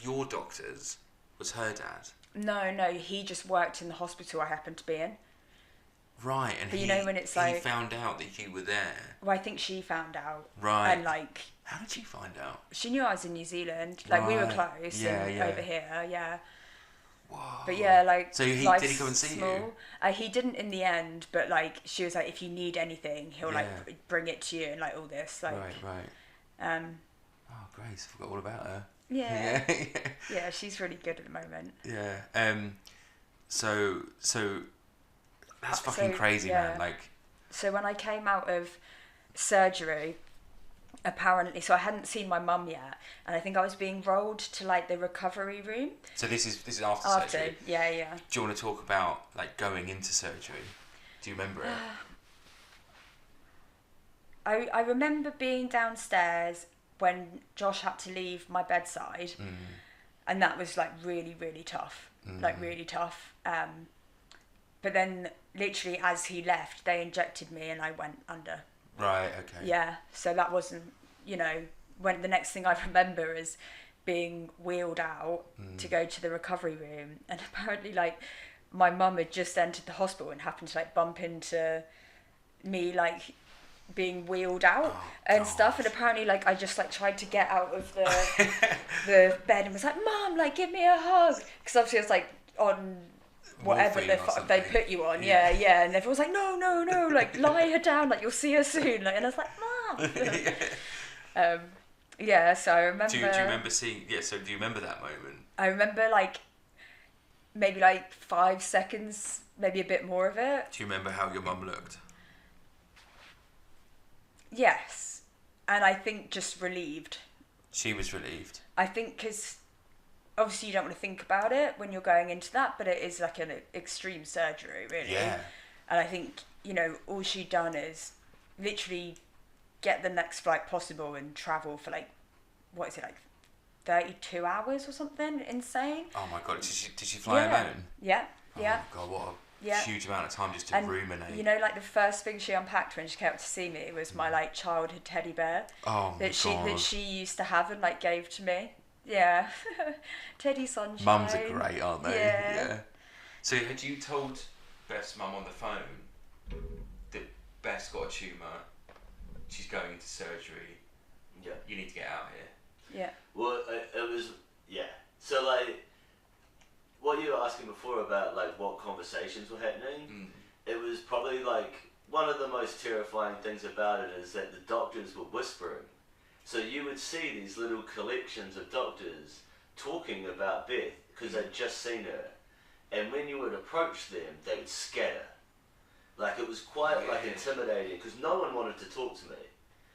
your doctors was her dad? No, he just worked in the hospital I happened to be in. Right, and but you know when it's like, he found out that you were there. Well, I think she found out. Right. And like, how did she find out? She knew I was in New Zealand. Like we were close. Over here. Yeah. Whoa. But yeah, like. So did he come and see you? He didn't in the end, but like she was like, if you need anything, he'll like bring it to you and like all this. Like. Right. Oh, Grace, I forgot all about her. Yeah. Yeah, she's really good at the moment. Yeah. So that's fucking crazy, man. Like. So when I came out of surgery, apparently, so I hadn't seen my mum yet, and I think I was being rolled to like the recovery room. So this is after surgery. Yeah. Do you want to talk about like going into surgery? Do you remember it? I remember being downstairs when Josh had to leave my bedside, and that was like really, really tough. Like really tough. But then literally as he left, they injected me and I went under. Right, okay. Yeah, so that wasn't, you know, when the next thing I remember is being wheeled out to go to the recovery room, and apparently like my mum had just entered the hospital and happened to like bump into me like being wheeled out stuff, and apparently like I just like tried to get out of the bed and was like, Mum, like give me a hug, because obviously I was like on whatever they put you on, and everyone was like, no, like lie her down, like you'll see her soon, like, and I was like, Mum. So I remember. Do you remember seeing? Yeah, so do you remember that moment? I remember like maybe like 5 seconds, maybe a bit more of it. Do you remember how your mum looked? Yes, and I think just relieved. She was relieved. I think because obviously you don't want to think about it when you're going into that, but it is like an extreme surgery, really. Yeah. And I think, you know, all she'd done is literally get the next flight possible and travel for like, what is it, like 32 hours or something? Insane. Oh my God, did she fly alone? Yeah. Oh my God, what a huge amount of time just to ruminate. You know, like the first thing she unpacked when she came up to see me was my like childhood teddy bear that she used to have and like gave to me. Yeah. Teddy Sunshine. Mums are great, aren't they? Yeah. So had you told Beth's mum on the phone that Beth's got a tumour, she's going into surgery, you need to get out here. Yeah. Well, it was, so like, what you were asking before about like what conversations were happening, it was probably like, one of the most terrifying things about it is that the doctors were whispering. So you would see these little collections of doctors talking about Beth because they'd just seen her. And when you would approach them, they would scatter. Like it was quite like intimidating because no one wanted to talk to me.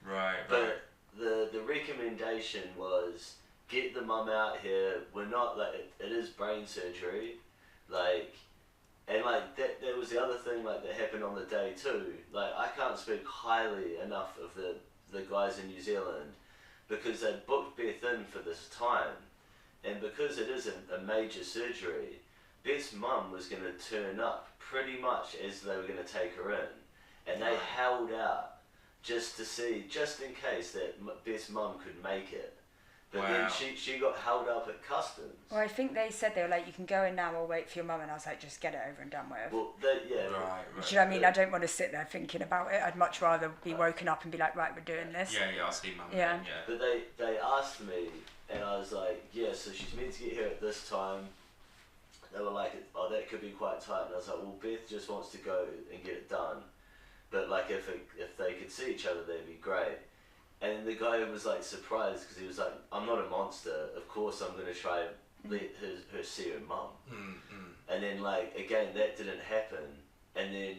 Right. But the recommendation was get the mum out here. We're not like it is brain surgery, like, and like that was the other thing like that happened on the day too. Like I can't speak highly enough of the guys in New Zealand because they booked Beth in for this time, and because it is a major surgery, Beth's mum was going to turn up pretty much as they were going to take her in, and they held out just to see, just in case that Beth's mum could make it. But then she got held up at customs. Well, I think they said they were like, you can go in now or wait for your mum, and I was like, just get it over and done with. Well, Do you know what I mean? I don't want to sit there thinking about it. I'd much rather be woken up and be like, right, we're doing this. Yeah, I'll see mum. Yeah. But they asked me, and I was like, yeah, so she's meant to get here at this time. They were like, oh, that could be quite tight. And I was like, well, Beth just wants to go and get it done. But like, if they could see each other, that'd be great. And the guy was like surprised because he was like, I'm not a monster. Of course I'm going to try and let her see her mum. And then like, again, that didn't happen. And then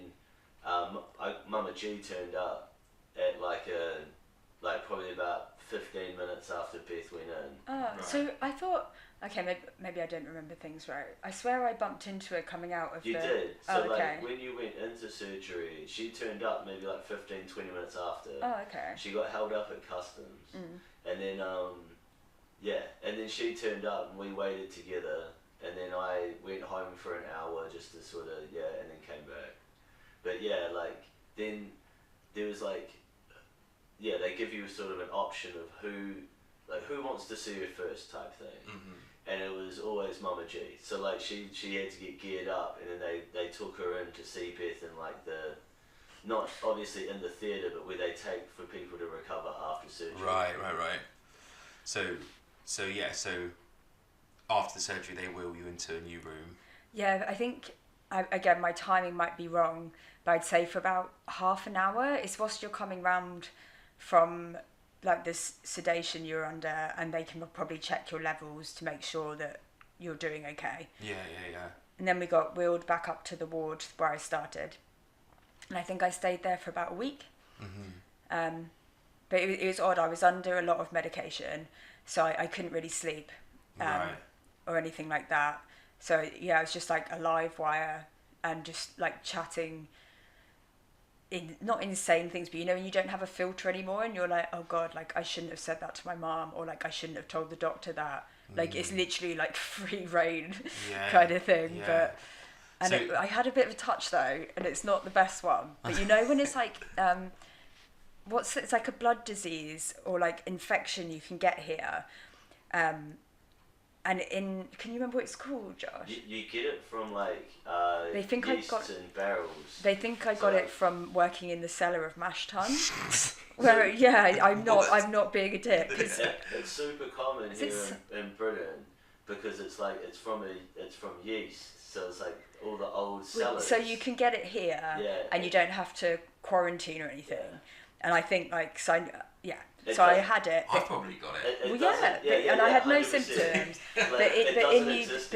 Mama G turned up at like probably about 15 minutes after Beth went in. Oh, so I thought, okay, maybe I don't remember things right. I swear I bumped into her coming out of You did. So okay. like when you went into surgery, she turned up maybe like 15, 20 minutes after. Oh, okay. She got held up at customs. And then, and then she turned up and we waited together. And then I went home for an hour just to sort of, and then came back. But yeah, like then there was like, they give you sort of an option of who wants to see her first type thing. And it was always Mama G. So like she had to get geared up, and then they took her in to see Beth in like not obviously in the theatre, but where they take for people to recover after surgery. Right. So after the surgery, they wheel you into a new room. Yeah, I think, again, my timing might be wrong, but I'd say for about half an hour, it's whilst you're coming round from like this sedation you're under, and they can probably check your levels to make sure that you're doing okay. Yeah. And then we got wheeled back up to the ward where I started, and I think I stayed there for about a week. But it was odd. I was under a lot of medication, so I couldn't really sleep or anything like that. So yeah, I was just like a live wire and just like chatting not insane things, but you know when you don't have a filter anymore and you're like, oh god, like I shouldn't have said that to my mom, or like I shouldn't have told the doctor that. Like it's literally like free reign kind of thing. But I had a bit of a touch though, and it's not the best one. But you know when it's like it's like a blood disease or like infection you can get here. And can you remember what it's called, Josh? You get it from like they think yeast and barrels. They think I got it from working in the cellar of mash tun. Where I'm not being a dick. It's super common here in Britain because it's from yeast, so it's like all the old cellars. So you can get it here, and you don't have to quarantine or anything. And I think so I had it. I probably got it. And I had no 100%. Symptoms. But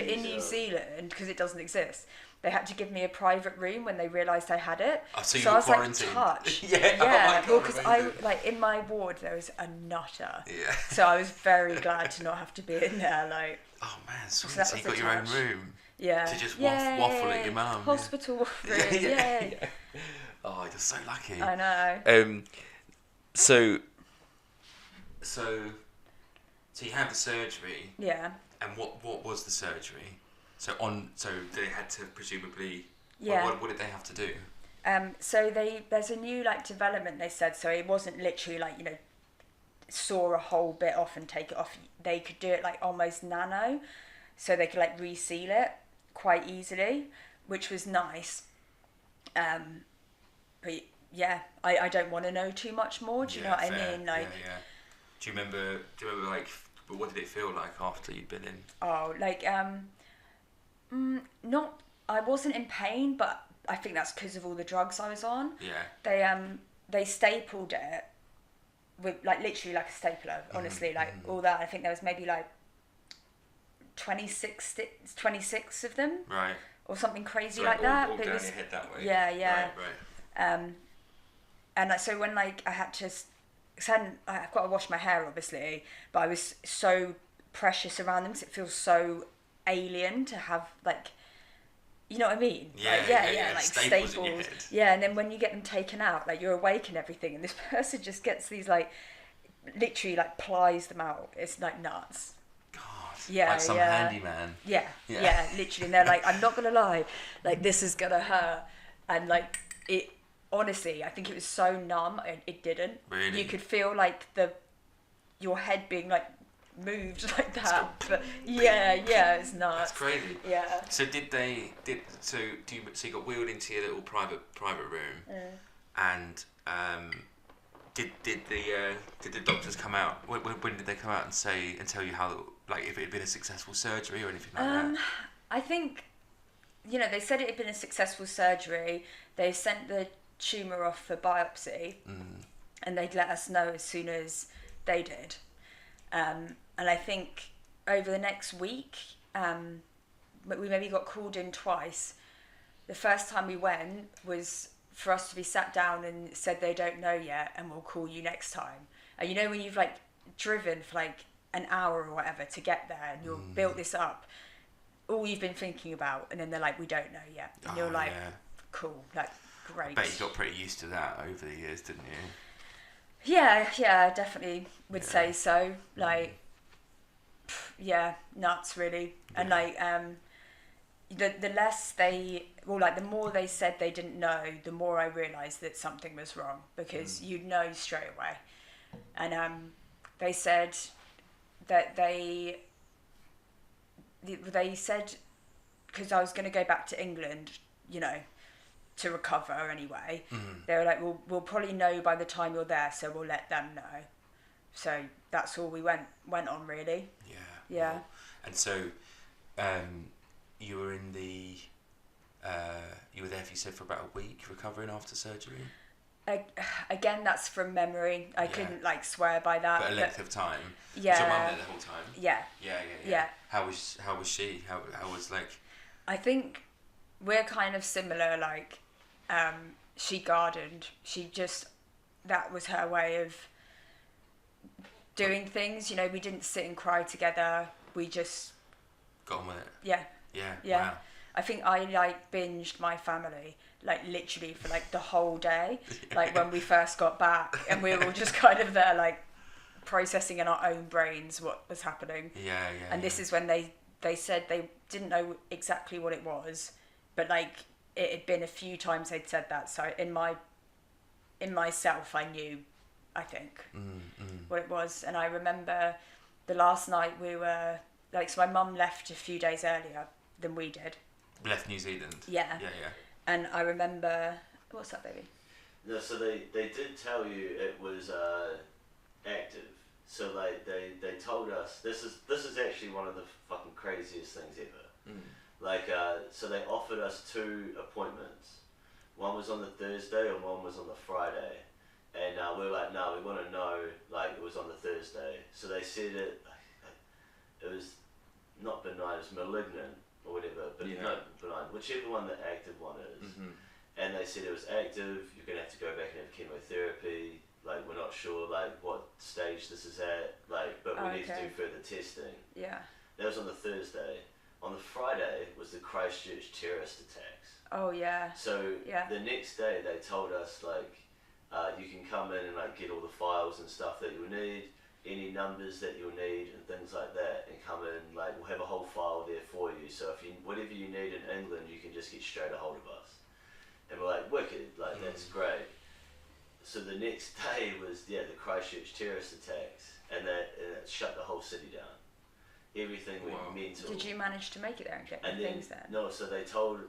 in New Zealand, because it doesn't exist, they had to give me a private room when they realised I had it. Oh, so you were were I was quarantined. like, touch. Yeah. Well, because I in my ward there was a nutter. Yeah. So I was very glad to not have to be in there. Like. Oh man, sweet. So you got your own room. Yeah. To just waffle at your mum. Hospital room. Yay. Oh, you're so lucky. I know. So you had the surgery. Yeah. And what was the surgery? So they had to presumably. Yeah. What did they have to do? So there's a new like development they said. So it wasn't literally like saw a whole bit off and take it off. They could do it like almost nano, so they could like reseal it quite easily, which was nice. But I don't want to know too much more. Do you know what fair. I mean? Like, yeah. Do you remember like, what did it feel like after you'd been in? Oh, like not. I wasn't in pain, but I think that's because of all the drugs I was on. Yeah. They stapled it with like literally like a stapler. Honestly, like all that. I think there was maybe like 26 of them. Right. Or something crazy So like that. All But down it was, your head that way. Yeah. Right. And so when like I had to, I've got to wash my hair obviously, but I was so precious around them because it feels so alien to have like, you know what I mean? Yeah, like staples in your head. Yeah, and then when you get them taken out, like you're awake and everything, and this person just gets these like, literally like plies them out. It's like nuts. God. Yeah, like some handyman. Yeah, literally. And they're like, I'm not gonna lie, like this is gonna hurt, and like it. Honestly, I think it was so numb. It didn't. Really? You could feel like your head being like moved like that. But yeah, it's nuts. That's crazy. Yeah. So so you got wheeled into your little private room, and did the doctors come out? When did they come out and tell you how, like, if it had been a successful surgery or anything like that? I think, they said it had been a successful surgery. They sent the tumour off for biopsy, and they'd let us know as soon as they did. And I think over the next week, we maybe got called in twice. The first time we went was for us to be sat down and said they don't know yet and we'll call you next time. And when you've like driven for like an hour or whatever to get there and you've built this up, all you've been thinking about, and then they're like, we don't know yet. And you're like, cool, like, great. I bet you got pretty used to that over the years, didn't you? Yeah, definitely would say so. Like, nuts really. Yeah. And like, the less the more they said they didn't know, the more I realised that something was wrong, because you'd know straight away. And they said that they said, because I was going to go back to England, to recover anyway. They were like, we'll probably know by the time you're there, so we'll let them know. So that's all we went on really. Yeah. Well, and so you were in the you were there, if you said, for about a week recovering after surgery. Again, that's from memory. I couldn't like swear by that. But a length of time. Yeah. Was your mum there the whole time? Yeah. How was she? How was like? I think we're kind of similar. Like, she gardened. That was her way of doing things. We didn't sit and cry together. We just got on with it. Yeah. Wow. I think I like binged my family, like literally for like the whole day. Like when we first got back, and we were all just kind of there like processing in our own brains what was happening. Yeah. And this is when they said they didn't know exactly what it was, but like it had been a few times they'd said that. So in myself, I knew, I think, what it was. And I remember the last night we were like, so my mum left a few days earlier than we did. Left New Zealand. Yeah. And I remember, what's up, baby? No, so they did tell you it was active. So like they told us this is actually one of the fucking craziest things ever. Like so they offered us 2 appointments. One was on the Thursday and one was on the Friday. And we were like, no, we want to know, like, it was on the Thursday. So they said it was not benign, it was malignant or whatever, but no, benign, whichever one the active one is. And they said it was active, you're going to have to go back and have chemotherapy, like, we're not sure, like, what stage this is at, like, but we need to do further testing. Yeah. That was on the Thursday. On the Friday was the Christchurch terrorist attacks. Oh, yeah. So the next day they told us, like, you can come in and like get all the files and stuff that you'll need, any numbers that you'll need and things like that, and come in, like, we'll have a whole file there for you, so if whatever you need in England, you can just get straight a hold of us. And we're like, wicked, like, that's great. So the next day was the Christchurch terrorist attacks, and it shut the whole city down. Everything went mental. Did you manage to make it there and get the things then? No, so they told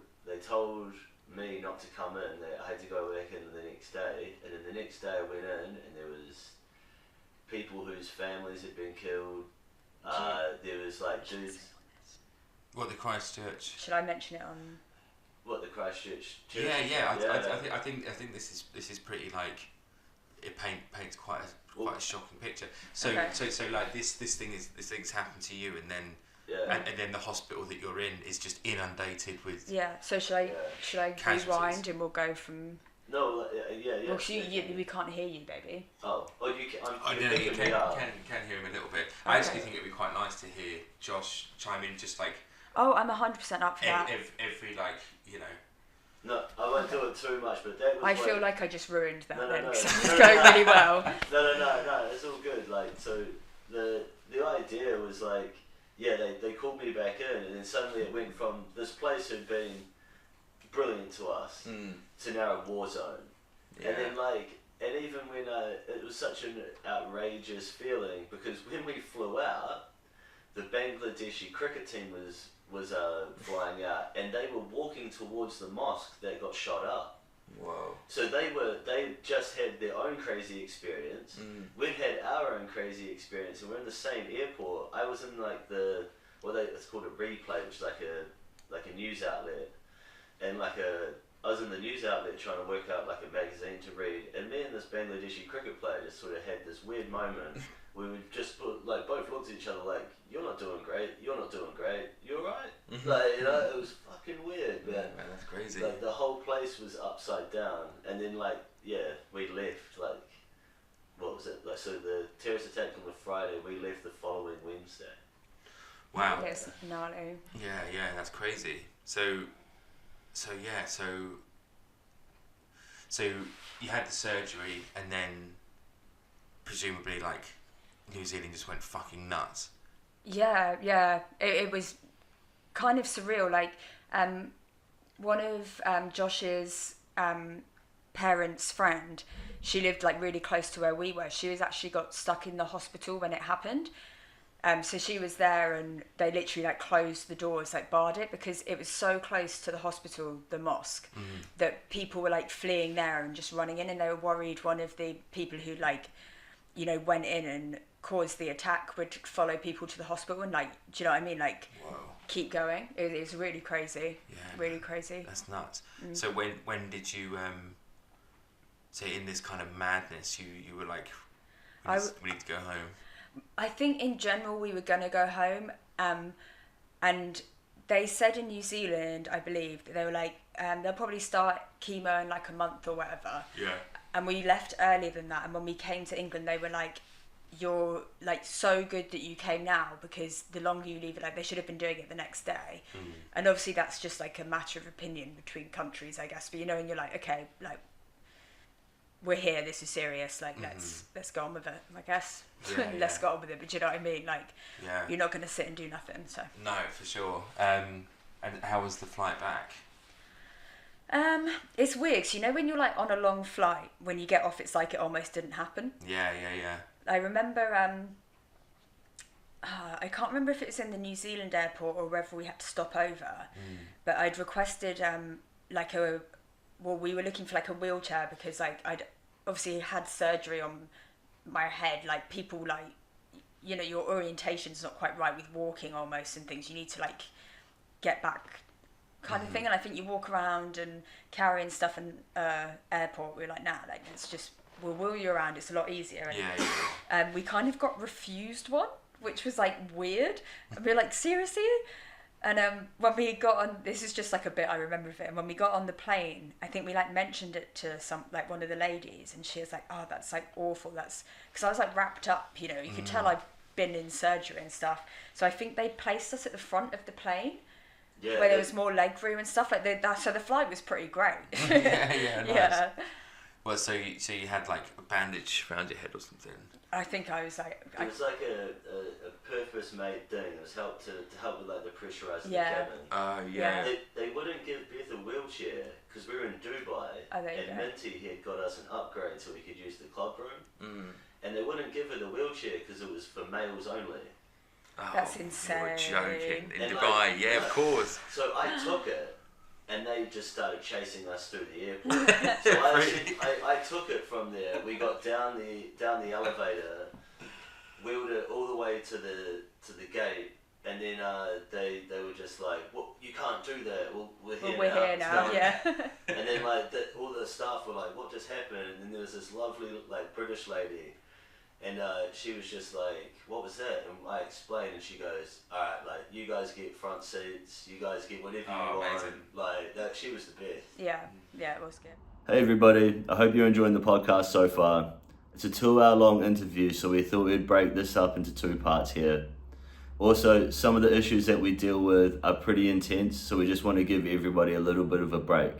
me not to come in. I had to go back in the next day, and then the next day I went in, and there was people whose families had been killed. There was like dudes. What, the Christchurch? Should I mention it on? What, the Christchurch? I think this is pretty, like, it paints quite a shocking picture. So Okay. so like this thing's happened to you, and then and then the hospital that you're in is just inundated with. Yeah. So should I Casualties. rewind and we'll go from? No, yeah. Well, we can't hear you, baby. Oh, you can. You can hear him a little bit. I actually think it'd be quite nice to hear Josh chime in, just like. Oh, I'm 100% up for that. Every like, you know. No, I won't do it too much, but that was. I feel like I just ruined that No, then, no. because it's going really well. No, it's all good. Like, so the idea was like, yeah, they called me back in, and then suddenly it went from this place had been brilliant to us to now a war zone. Yeah. And then and even when it was such an outrageous feeling, because when we flew out, the Bangladeshi cricket team was flying out, and they were walking towards the mosque that got shot up. Whoa. So they just had their own crazy experience. We had our own crazy experience, and we're in the same airport. I was in it's called a replay, which is like a news outlet, and I was in the news outlet trying to work out like a magazine to read, and me and this Bangladeshi cricket player just sort of had this weird moment where we just both looked at each other like, you're not doing great, you alright? It was fucking weird, man. Yeah, man, that's crazy. Like, the whole place was upside down, and then we left, what was it? So the terrorist attack on the Friday, we left the following Wednesday. Wow. Yes, gnarly. Yeah, that's crazy. So you had the surgery, and then presumably like New Zealand just went fucking nuts. Yeah. It was kind of surreal. Like, one of Josh's parents' friend, she lived like really close to where we were. She was actually got stuck in the hospital when it happened. So she was there, and they literally like closed the doors, like barred it, because it was so close to the hospital, the mosque, that people were like fleeing there and just running in, and they were worried one of the people who went in and caused the attack would follow people to the hospital and do you know what I mean? Like, whoa. Keep going. It was really crazy. Yeah, really crazy. That's nuts. So when did you say in this kind of madness you were like, we need to go home? I think in general we were going to go home, and they said in New Zealand, I believe, that they were like, they'll probably start chemo in like a month or whatever. Yeah. And we left earlier than that, and when we came to England, they were like, you're like so good that you came now, because the longer you leave it, like they should have been doing it the next day. And obviously that's just like a matter of opinion between countries, I guess, but and you're like, okay, like, we're here, this is serious, like let's go on with it, I guess. Let's go on with it, but you know what I mean, like, you're not going to sit and do nothing. So no, for sure. And how was the flight back? It's weird, so when you're like on a long flight, when you get off, it's like it almost didn't happen. Yeah. I remember I can't remember if it was in the New Zealand airport or whether we had to stop over, but I'd requested we were looking for like a wheelchair, because like I'd obviously had surgery on my head, like people like, your orientation's not quite right with walking almost and things, you need to like get back kind of thing, and I think you walk around and carrying stuff in airport, we were like, nah, like we'll wheel you around, it's a lot easier. And we kind of got refused one, which was like weird, and we were like, seriously? And when we got on, this is just like a bit I remember of it, and when we got on the plane, I think we like mentioned it to one of the ladies, and she was like, oh, that's like awful, that's, because I was like wrapped up, you could tell I'd been in surgery and stuff, so I think they placed us at the front of the plane, where there was more leg room and stuff, like so the flight was pretty great. Nice. Yeah. Well, so you had like a bandage around your head or something? I think I was like... It was like a purpose-made thing. It was to help with like the pressurising the cabin. Yeah. They wouldn't give Beth a wheelchair because we were in Dubai, and Minty had got us an upgrade so we could use the club room. And they wouldn't give her the wheelchair because it was for males only. That's insane. You're joking. In Dubai, of course. So I took it, and they just started chasing us through the airport. So I took it from there. We got down the elevator, wheeled it all the way to the gate, and then they were just like, "Well, you can't do that. We're here now." Yeah. And then like all the staff were like, "What just happened?" And then there was this lovely like British lady, and she was just like, "What was that?" And I explained, and she goes, "All right, like you guys get front seats, you guys get whatever you want." Amazing. Like that, she was the best. Yeah, it was good. Hey everybody, I hope you're enjoying the podcast so far. It's a 2-hour long interview, so we thought we'd break this up into 2 parts here. Also, some of the issues that we deal with are pretty intense, so we just want to give everybody a little bit of a break.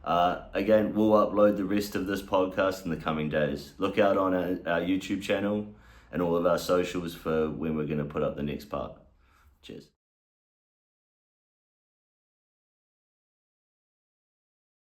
Again, we'll upload the rest of this podcast in the coming days. Look out on our YouTube channel and all of our socials for when we're going to put up the next part. Cheers.